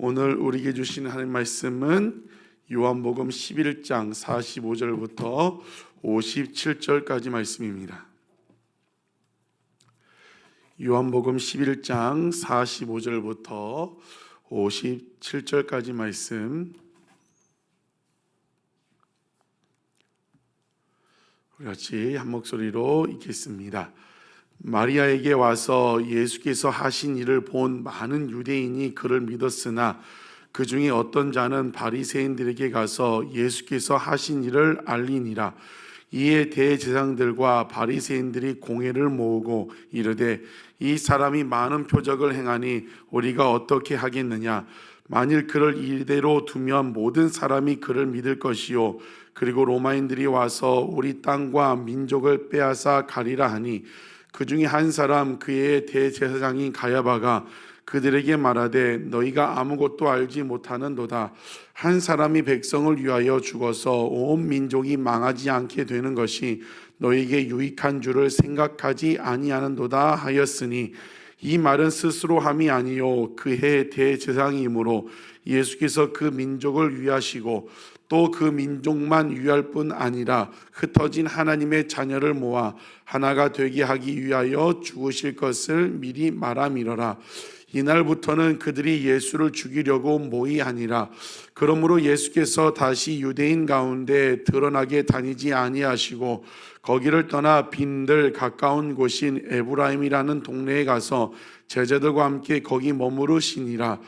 오늘 우리에게 주신 하나님 말씀은 요한복음 11장 45절부터 57절까지 말씀입니다. 요한복음 11장 45절부터 57절까지 말씀, 우리 같이 한 목소리로 읽겠습니다. 마리아에게 와서 예수께서 하신 일을 본 많은 유대인이 그를 믿었으나 그 중에 어떤 자는 바리새인들에게 가서 예수께서 하신 일을 알리니라. 이에 대제사장들과 바리새인들이 공회를 모으고 이르되 이 사람이 많은 표적을 행하니 우리가 어떻게 하겠느냐. 만일 그를 이대로 두면 모든 사람이 그를 믿을 것이요 그리고 로마인들이 와서 우리 땅과 민족을 빼앗아 가리라 하니 그 중에 한 사람 그의 대제사장인 가야바가 그들에게 말하되 너희가 아무것도 알지 못하는도다. 한 사람이 백성을 위하여 죽어서 온 민족이 망하지 않게 되는 것이 너희에게 유익한 줄을 생각하지 아니하는도다 하였으니 이 말은 스스로 함이 아니요 그의 대제사장이므로 예수께서 그 민족을 위하시고 또 그 민족만 위할 뿐 아니라 흩어진 하나님의 자녀를 모아 하나가 되게 하기 위하여 죽으실 것을 미리 말함이러라. 이날부터는 그들이 예수를 죽이려고 모의하니라. 그러므로 예수께서 다시 유대인 가운데 드러나게 다니지 아니하시고 거기를 떠나 빈들 가까운 곳인 에브라임이라는 동네에 가서 제자들과 함께 거기 머무르시니라.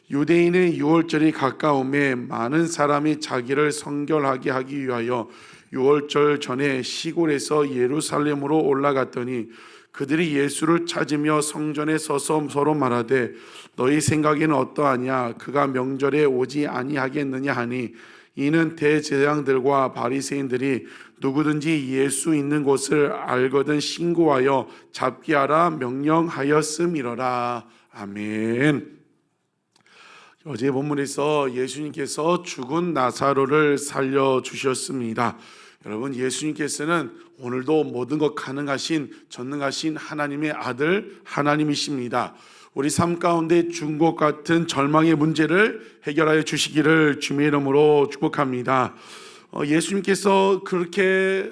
유대인의 유월절이 가까움에 많은 사람이 자기를 성결하게 하기 위하여 유월절 전에 시골에서 예루살렘으로 올라갔더니 그들이 예수를 찾으며 성전에 서서 서로 말하되 너희 생각에는 어떠하냐. 그가 명절에 오지 아니하겠느냐 하니 이는 대제사장들과 바리새인들이 누구든지 예수 있는 곳을 알거든 신고하여 잡게 하라 명령하였음이러라. 아멘. 어제 본문에서 예수님께서 죽은 나사로를 살려주셨습니다. 여러분, 예수님께서는 오늘도 모든 것 가능하신 전능하신 하나님의 아들 하나님이십니다. 우리 삶 가운데 죽은 것 같은 절망의 문제를 해결하여 주시기를 주님의 이름으로 축복합니다. 예수님께서 그렇게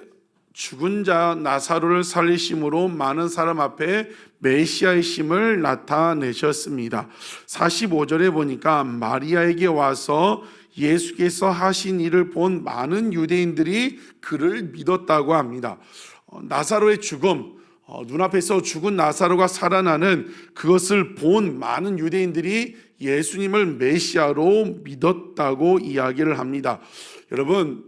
죽은 자 나사로를 살리심으로 많은 사람 앞에 메시아의 심을 나타내셨습니다. 45절에 보니까 마리아에게 와서 예수께서 하신 일을 본 많은 유대인들이 그를 믿었다고 합니다. 나사로의 죽음, 눈앞에서 죽은 나사로가 살아나는 그것을 본 많은 유대인들이 예수님을 메시아로 믿었다고 이야기를 합니다. 여러분,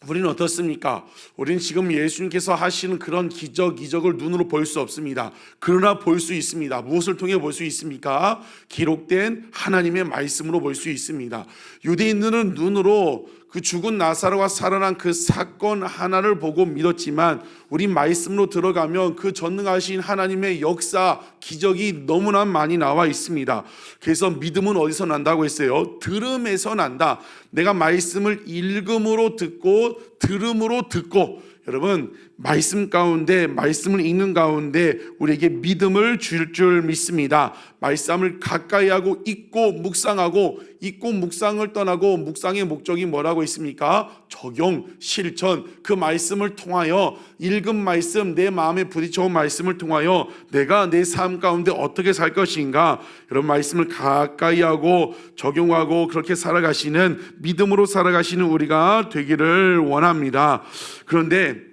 우리는 어떻습니까? 우리는 지금 예수님께서 하시는 그런 기적을 눈으로 볼 수 없습니다. 그러나 볼 수 있습니다. 무엇을 통해 볼 수 있습니까? 기록된 하나님의 말씀으로 볼 수 있습니다. 유대인들은 눈으로 그 죽은 나사로가 살아난 그 사건 하나를 보고 믿었지만 우리 말씀으로 들어가면 그 전능하신 하나님의 역사, 기적이 너무나 많이 나와 있습니다. 그래서 믿음은 어디서 난다고 했어요? 들음에서 난다. 내가 말씀을 읽음으로 듣고 들음으로 듣고, 여러분, 말씀 가운데, 말씀을 읽는 가운데 우리에게 믿음을 줄 줄 믿습니다. 말씀을 가까이 하고 읽고 묵상하고, 읽고 묵상을 떠나고 묵상의 목적이 뭐라고 있습니까? 적용, 실천. 그 말씀을 통하여, 읽은 말씀, 내 마음에 부딪혀온 말씀을 통하여 내가 내 삶 가운데 어떻게 살 것인가, 이런 말씀을 가까이 하고 적용하고 그렇게 살아가시는, 믿음으로 살아가시는 우리가 되기를 원합니다. 그런데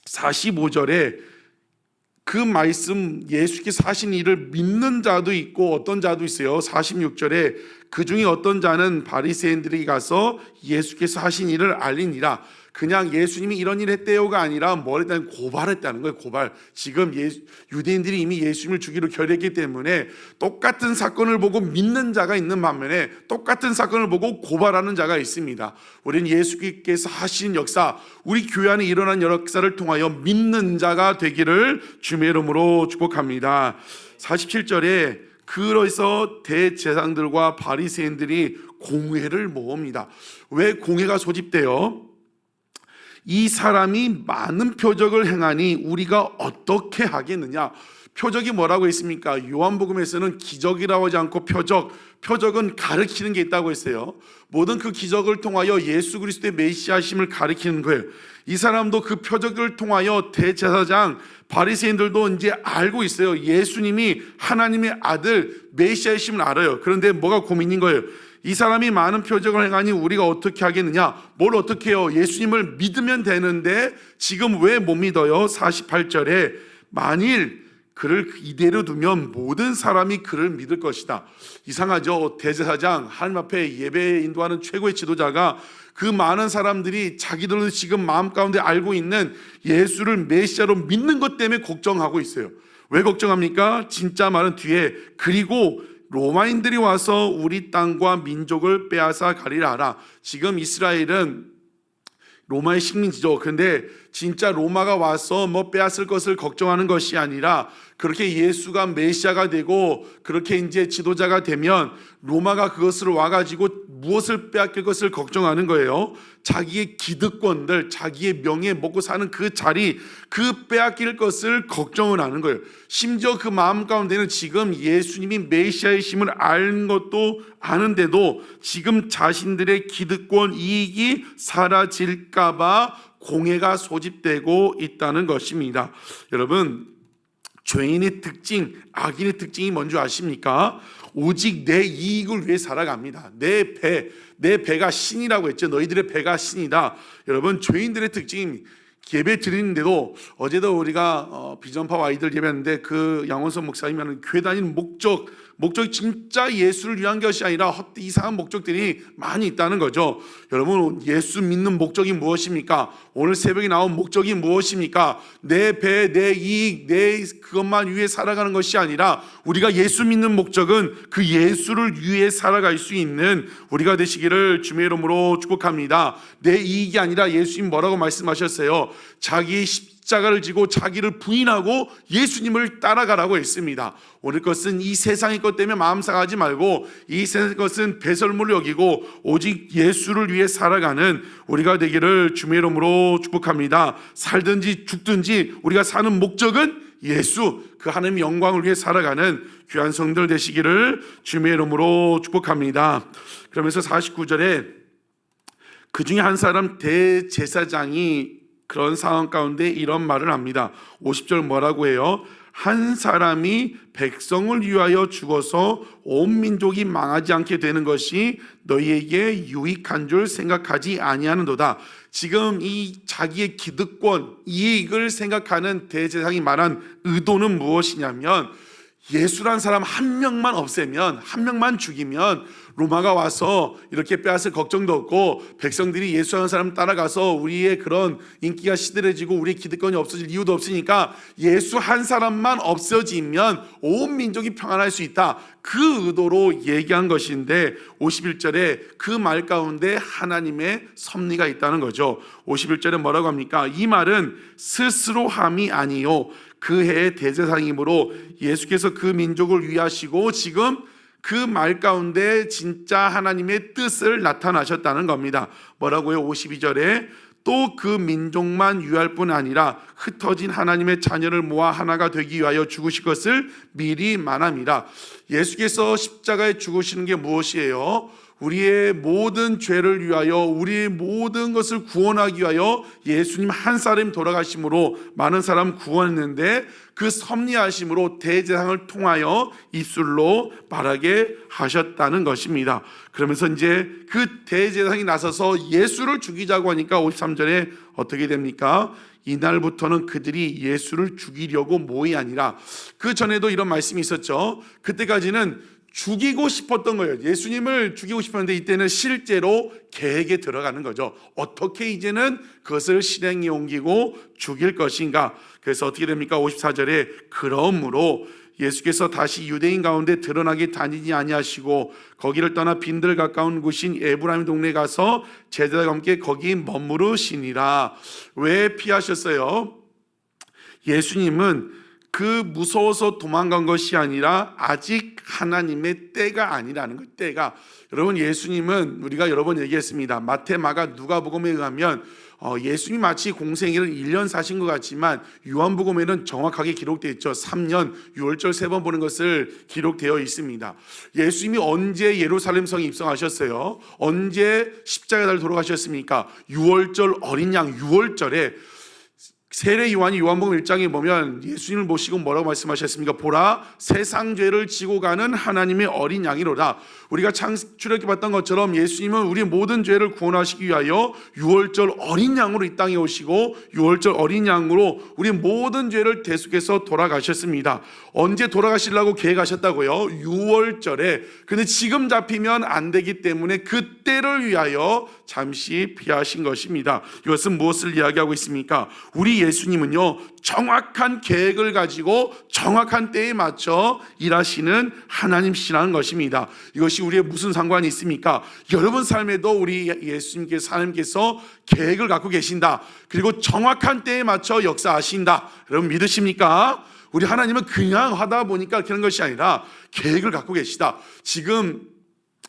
45절에 그 말씀, 예수께서 하신 일을 믿는 자도 있고 어떤 자도 있어요. 46절에 그 중에 어떤 자는 바리새인들에게 가서 예수께서 하신 일을 알리니라. 그냥 예수님이 이런 일 했대요가 아니라 뭘 했다는, 고발했다는 거예요. 고발. 지금 유대인들이 이미 예수님을 죽이로 결의했기 때문에 똑같은 사건을 보고 믿는 자가 있는 반면에 똑같은 사건을 보고 고발하는 자가 있습니다. 우리는 예수께서 하신 역사, 우리 교회 안에 일어난 역사를 통하여 믿는 자가 되기를 주님의 이름으로 축복합니다. 47절에 그래서 대제사장들과 바리새인들이 공회를 모읍니다. 왜 공회가 소집돼요? 이 사람이 많은 표적을 행하니 우리가 어떻게 하겠느냐. 표적이 뭐라고 했습니까? 요한복음에서는 기적이라고 하지 않고 표적은 가르치는 게 있다고 했어요. 모든 그 기적을 통하여 예수 그리스도의 메시아심을 가르치는 거예요. 이 사람도 그 표적을 통하여 대제사장 바리새인들도 이제 알고 있어요. 예수님이 하나님의 아들 메시아심을 알아요. 그런데 뭐가 고민인 거예요? 이 사람이 많은 표적을 행하니 우리가 어떻게 하겠느냐? 뭘 어떻게 해요? 예수님을 믿으면 되는데 지금 왜 못 믿어요? 48절에 만일 그를 이대로 두면 모든 사람이 그를 믿을 것이다. 이상하죠? 대제사장, 하나님 앞에 예배 인도하는 최고의 지도자가 그 많은 사람들이 자기들도 지금 마음 가운데 알고 있는 예수를 메시아로 믿는 것 때문에 걱정하고 있어요. 왜 걱정합니까? 진짜 말은 뒤에 그리고 로마인들이 와서 우리 땅과 민족을 빼앗아 가리라 하라. 지금 이스라엘은 로마의 식민지죠. 그런데 진짜 로마가 와서 뭐 빼앗을 것을 걱정하는 것이 아니라 그렇게 예수가 메시아가 되고 그렇게 이제 지도자가 되면 로마가 그것을 와가지고 무엇을 빼앗길 것을 걱정하는 거예요. 자기의 기득권들, 자기의 명예 먹고 사는 그 자리, 그 빼앗길 것을 걱정을 하는 거예요. 심지어 그 마음 가운데는 지금 예수님이 메시아의 심을 아는 것도 아는데도 지금 자신들의 기득권 이익이 사라질까 봐 공해가 소집되고 있다는 것입니다. 여러분, 죄인의 특징, 악인의 특징이 뭔지 아십니까? 오직 내 이익을 위해 살아갑니다. 내 배가 신이라고 했죠. 너희들의 배가 신이다. 여러분, 죄인들의 특징입니다. 예배 드리는데도 어제도 우리가 비전파 아이들 예배했는데 그 양원석 목사님은 교회 다니는 목적이 진짜 예수를 위한 것이 아니라 헛되이 이상한 목적들이 많이 있다는 거죠. 여러분, 예수 믿는 목적이 무엇입니까? 오늘 새벽에 나온 목적이 무엇입니까? 내 배, 내 이익, 내 그것만 위해 살아가는 것이 아니라 우리가 예수 믿는 목적은 그 예수를 위해 살아갈 수 있는 우리가 되시기를 주님의 이름으로 축복합니다. 내 이익이 아니라 예수님 뭐라고 말씀하셨어요? 자기의 십자가를 지고 자기를 부인하고 예수님을 따라가라고 했습니다. 오늘 것은 이 세상의 것 때문에 마음 상하지 말고 이 세상의 것은 배설물을 여기고 오직 예수를 위해 살아가는 우리가 되기를 주님의 이름으로 축복합니다. 살든지 죽든지 우리가 사는 목적은 예수, 그 하나님의 영광을 위해 살아가는 귀한 성들 되시기를 주님의 이름으로 축복합니다. 그러면서 49절에 그 중에 한 사람 대제사장이 그런 상황 가운데 이런 말을 합니다. 50절 뭐라고 해요? 한 사람이 백성을 위하여 죽어서 온 민족이 망하지 않게 되는 것이 너희에게 유익한 줄 생각하지 아니하는도다. 지금 이 자기의 기득권, 이익을 생각하는 대제사장이 말한 의도는 무엇이냐면 예수란 사람 한 명만 없애면, 한 명만 죽이면 로마가 와서 이렇게 빼앗을 걱정도 없고 백성들이 예수라는 사람 따라가서 우리의 그런 인기가 시들해지고 우리의 기득권이 없어질 이유도 없으니까 예수 한 사람만 없어지면 온 민족이 평안할 수 있다. 그 의도로 얘기한 것인데 51절에 그 말 가운데 하나님의 섭리가 있다는 거죠. 51절에 뭐라고 합니까? 이 말은 스스로 함이 아니요 그 해의 대제사장이므로 예수께서 그 민족을 위하시고 지금 그 말 가운데 진짜 하나님의 뜻을 나타나셨다는 겁니다. 뭐라고요? 52절에 또 그 민족만 위할 뿐 아니라 흩어진 하나님의 자녀를 모아 하나가 되기 위하여 죽으실 것을 미리 말함이라. 예수께서 십자가에 죽으시는 게 무엇이에요? 우리의 모든 죄를 위하여 우리의 모든 것을 구원하기 위하여 예수님 한 사람이 돌아가심으로 많은 사람 구원했는데 그 섭리하심으로 대제사장을 통하여 입술로 말하게 하셨다는 것입니다. 그러면서 이제 그 대제사장이 나서서 예수를 죽이자고 하니까 53절에 어떻게 됩니까? 이날부터는 그들이 예수를 죽이려고 모이 아니라, 그 전에도 이런 말씀이 있었죠. 그때까지는 죽이고 싶었던 거예요. 예수님을 죽이고 싶었는데 이때는 실제로 계획에 들어가는 거죠. 어떻게 이제는 그것을 실행에 옮기고 죽일 것인가. 그래서 어떻게 됩니까? 54절에 그러므로 예수께서 다시 유대인 가운데 드러나게 다니지 아니하시고 거기를 떠나 빈들 가까운 곳인 에브라임 동네에 가서 제자들과 함께 거기 머무르시니라. 왜 피하셨어요? 예수님은 그 무서워서 도망간 것이 아니라 아직 하나님의 때가 아니라는 것. 때가, 여러분, 예수님은 우리가 여러 번 얘기했습니다. 마태, 마가, 누가복음에 의하면 예수님이 마치 공생애를 1년 사신 것 같지만 요한복음에는 정확하게 기록되어 있죠. 3년 6월절 3번 보는 것을 기록되어 있습니다. 예수님이 언제 예루살렘 성에 입성하셨어요? 언제 십자가에 달려 돌아가셨습니까? 6월절 어린 양 6월절에 세례 요한이 요한복음 1장에 보면 예수님을 모시고 뭐라고 말씀하셨습니까? 보라, 세상 죄를 지고 가는 하나님의 어린 양이로다. 우리가 출애굽기 봤던 것처럼 예수님은 우리 모든 죄를 구원하시기 위하여 6월절 어린 양으로 이 땅에 오시고 6월절 어린 양으로 우리 모든 죄를 대속해서 돌아가셨습니다. 언제 돌아가시려고 계획하셨다고요? 6월절에. 근데 지금 잡히면 안 되기 때문에 그때를 위하여 잠시 피하신 것입니다. 이것은 무엇을 이야기하고 있습니까? 우리 예수님은요, 정확한 계획을 가지고 정확한 때에 맞춰 일하시는 하나님이시라는 것입니다. 이것이 우리의 무슨 상관이 있습니까? 여러분 삶에도 우리 예수님께서, 하나님께서 계획을 갖고 계신다. 그리고 정확한 때에 맞춰 역사하신다. 여러분 믿으십니까? 우리 하나님은 그냥 하다 보니까 그런 것이 아니라 계획을 갖고 계시다. 지금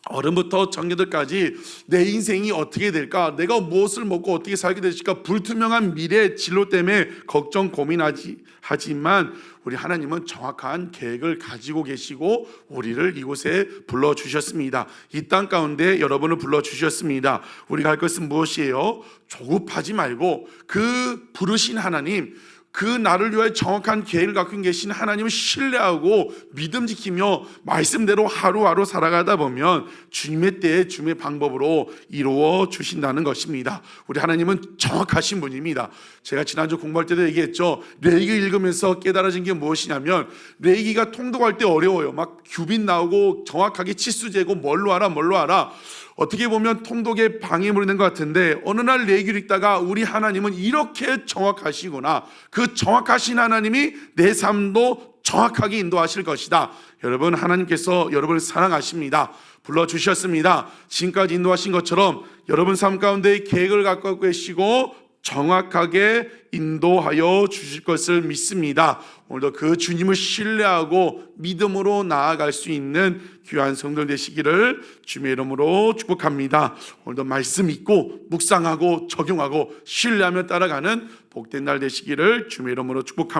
어른부터 청년들까지 내 인생이 어떻게 될까, 내가 무엇을 먹고 어떻게 살게 될까, 불투명한 미래 진로 때문에 걱정 고민하지만 우리 하나님은 정확한 계획을 가지고 계시고 우리를 이곳에 불러주셨습니다. 이 땅 가운데 여러분을 불러주셨습니다. 우리가 할 것은 무엇이에요? 조급하지 말고 그 부르신 하나님, 그 나를 위해 정확한 계획을 갖고 계신 하나님을 신뢰하고 믿음 지키며 말씀대로 하루하루 살아가다 보면 주님의 때에 주님의 방법으로 이루어 주신다는 것입니다. 우리 하나님은 정확하신 분입니다. 제가 지난주 공부할 때도 얘기했죠. 레위기 읽으면서 깨달아진 게 무엇이냐면, 레위기가 통독할 때 어려워요. 막 규빈 나오고 정확하게 치수 재고 뭘로 알아. 어떻게 보면 통독에 방해물이 된 것 같은데, 어느 날 레위기를 읽다가 우리 하나님은 이렇게 정확하시구나, 그 정확하신 하나님이 내 삶도 정확하게 인도하실 것이다. 여러분, 하나님께서 여러분을 사랑하십니다. 불러주셨습니다. 지금까지 인도하신 것처럼 여러분 삶 가운데 계획을 갖고 계시고 정확하게 인도하여 주실 것을 믿습니다. 오늘도 그 주님을 신뢰하고 믿음으로 나아갈 수 있는 귀한 성도들 되시기를 주님의 이름으로 축복합니다. 오늘도 말씀 읽고 묵상하고 적용하고 신뢰하며 따라가는 복된 날 되시기를 주님의 이름으로 축복합니다.